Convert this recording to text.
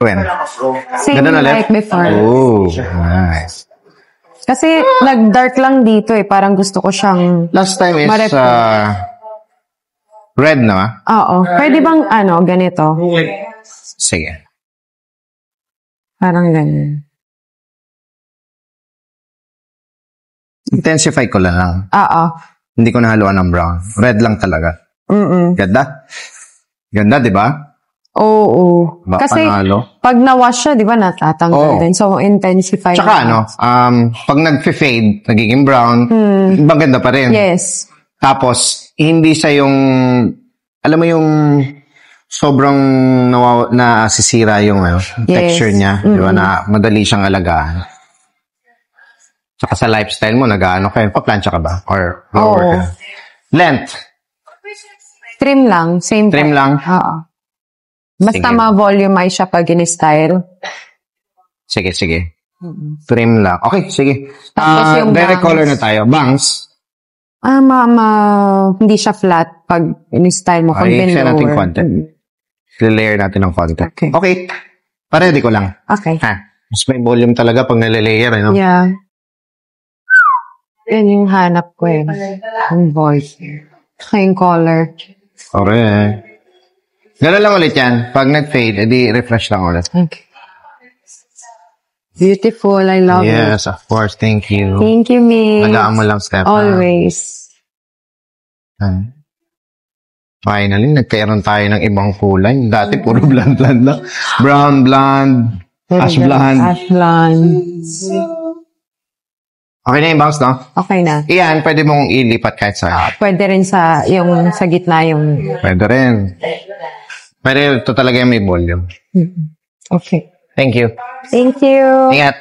When? Same Ganun ulit? like before. Oh, nice. Kasi nag-dark lang dito eh. Parang gusto ko siyang... Last time is red na. Oo. Pwede bang ganito? Sige. Parang ganyan. Intensify ko lang. Oo. Hindi ko nahaluan ng brown. Red lang talaga. Ganda? Ganda, di ba? Oo. Ba, Kasi panalo? pag na-wash siya, di ba, natatanggal din. So, intensify. Tsaka pag nag-fade, nagiging brown, maganda pa rin. Yes. Tapos, hindi siya yung, alam mo yung sobrang nasisira yung texture niya. Di ba, na madali siyang alagaan. Tsaka sa lifestyle mo, nag-ano kayo, pa-plancha ka ba? Or blower ka? Length? Trim lang. Same Trim type. lang? Oo. Basta ma-volumize siya pag in-style. Sige. Trim lang. Okay, sige. Tapos yung direct bangs. color na tayo. Bangs. Hindi siya flat pag in-style mo. Okay, siya natin konti. Layer natin ng konti. Okay. Paredy ko lang. Okay. Mas may volume talaga pag nalalayer, no? Yeah. Yan yung hanap ko eh. Yung voice. Saka yung color. Okay. Gano'n lang ulit yan. Pag nag-fade, edi refresh lang ulit. Okay. Beautiful. I love it. Yes, of course. Thank you. Thank you, Miss. Nagaan mo lang, Steph. Always. Finally, nagkaroon tayo ng ibang kulay. Dati, puro blonde lang. Brown, blonde, ash blonde. Ash blonde. Okay na yung bangs, no? Okay na. Iyan, pwede mong ilipat kahit sa... Pwede rin sa gitna yung... Pwede rin. Pwede ito talaga yung may volume. Okay. Thank you. Thank you. Ingat.